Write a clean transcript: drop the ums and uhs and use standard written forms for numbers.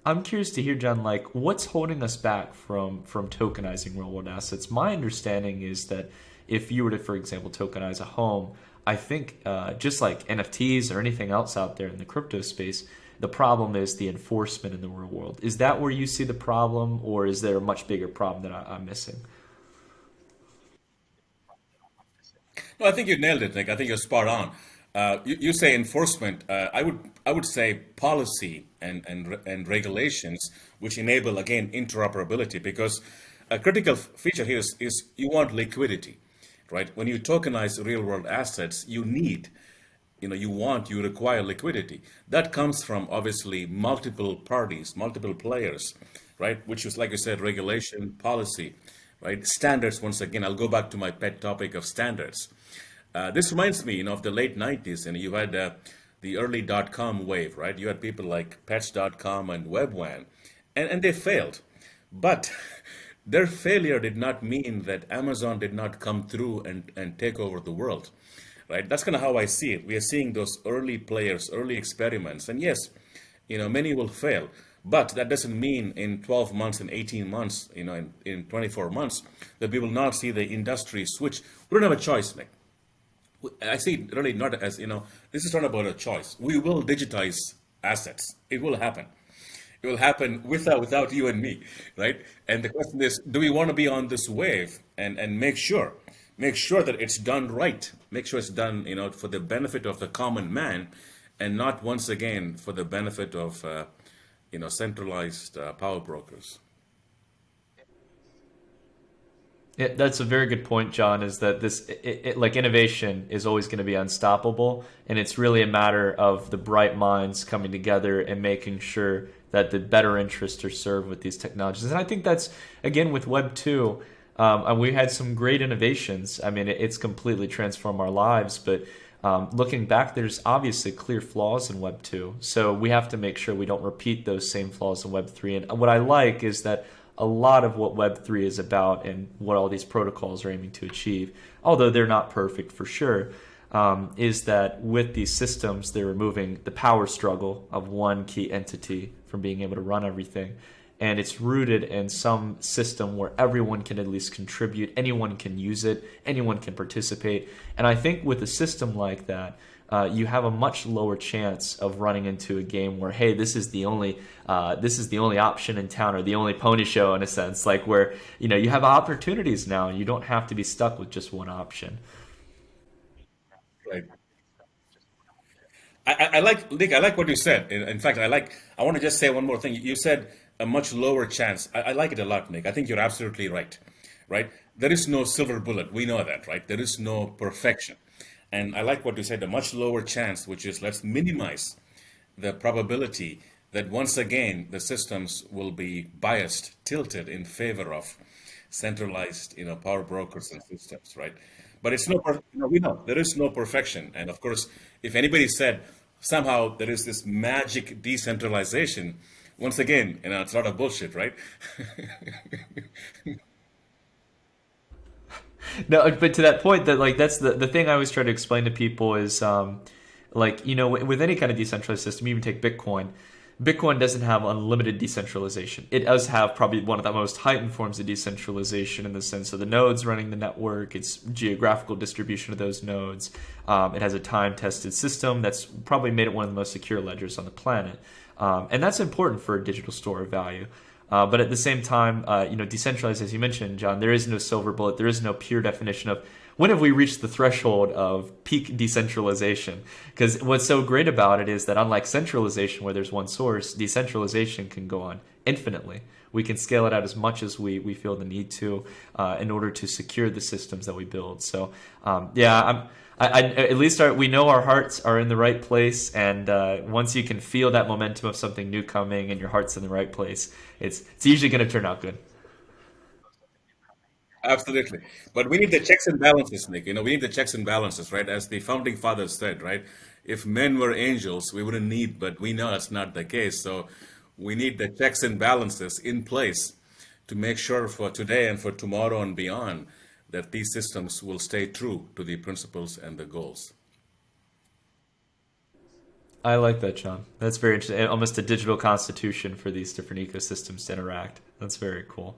I'm curious to hear, John, like what's holding us back from tokenizing real world assets? My understanding is that if you were to, for example, tokenize a home, I think just like NFTs or anything else out there in the crypto space, the problem is the enforcement in the real world. Is that where you see the problem, or is there a much bigger problem that I'm missing? No, I think you nailed it, Nick. I think you're spot on. You say enforcement. I would say policy and regulations which enable again interoperability, because a critical feature here is you want liquidity, right? When you tokenize real world assets, you require liquidity. That comes from obviously multiple parties, multiple players, right? Which is, like you said, regulation, policy, right? Standards, once again, I'll go back to my pet topic of standards. This reminds me, of the late 90s, and you had the early .com wave, right? You had people like Pets.com and WebWan, and they failed. But their failure did not mean that Amazon did not come through and take over the world, right? That's kind of how I see it. We are seeing those early players, early experiments, and yes, many will fail, but that doesn't mean in 12 months, in 18 months, in 24 months, that we will not see the industry switch. We don't have a choice, Nick. I see it really not as, this is not about a choice. We will digitize assets. It will happen. It will happen without you and me, right? And the question is, do we want to be on this wave and make sure that it's done right, make sure it's done, for the benefit of the common man, and not once again for the benefit of, centralized power brokers. That's a very good point, John. Is that like innovation is always going to be unstoppable, and it's really a matter of the bright minds coming together and making sure that the better interests are served with these technologies. And I think that's again with Web two, and we had some great innovations. I mean, it's completely transformed our lives, but looking back, there's obviously clear flaws in Web 2. So we have to make sure we don't repeat those same flaws in Web 3. And what I like is that a lot of what Web 3 is about and what all these protocols are aiming to achieve, although they're not perfect for sure, is that with these systems, they're removing the power struggle of one key entity from being able to run everything. And it's rooted in some system where everyone can at least contribute, anyone can use it, anyone can participate. And I think with a system like that, you have a much lower chance of running into a game where, hey, this is the only option in town, or the only pony show in a sense, like where you have opportunities now, and you don't have to be stuck with just one option. Right. I like, Nick. I like what you said. In fact, I want to just say one more thing. You said a much lower chance. I like it a lot, Nick. I think you're absolutely right. Right? There is no silver bullet. We know that, right? There is no perfection. And I like what you said. A much lower chance, which is let's minimize the probability that once again the systems will be biased, tilted in favor of centralized, power brokers and systems, right? But it's no, we know there is no perfection. And of course, if anybody said somehow there is this magic decentralization, once again, it's not a bullshit, right? No, but to that point, that like that's the thing I always try to explain to people is like with any kind of decentralized system, even take Bitcoin. Bitcoin doesn't have unlimited decentralization. It does have probably one of the most heightened forms of decentralization in the sense of the nodes running the network, its geographical distribution of those nodes. It has a time-tested system that's probably made it one of the most secure ledgers on the planet, and that's important for a digital store of value. But at the same time, decentralized, as you mentioned, John, there is no silver bullet. There is no pure definition of when have we reached the threshold of peak decentralization. Because what's so great about it is that unlike centralization, where there's one source, decentralization can go on infinitely. We can scale it out as much as we feel the need to in order to secure the systems that we build. So, yeah, at least we know our hearts are in the right place, and once you can feel that momentum of something new coming and your heart's in the right place, it's usually going to turn out good. Absolutely. But we need the checks and balances, Nick. We need the checks and balances, right? As the founding fathers said, right? If men were angels, we wouldn't need, but we know that's not the case. So we need the checks and balances in place to make sure for today and for tomorrow and beyond that these systems will stay true to the principles and the goals. I like that, John. That's very interesting. Almost a digital constitution for these different ecosystems to interact. That's very cool.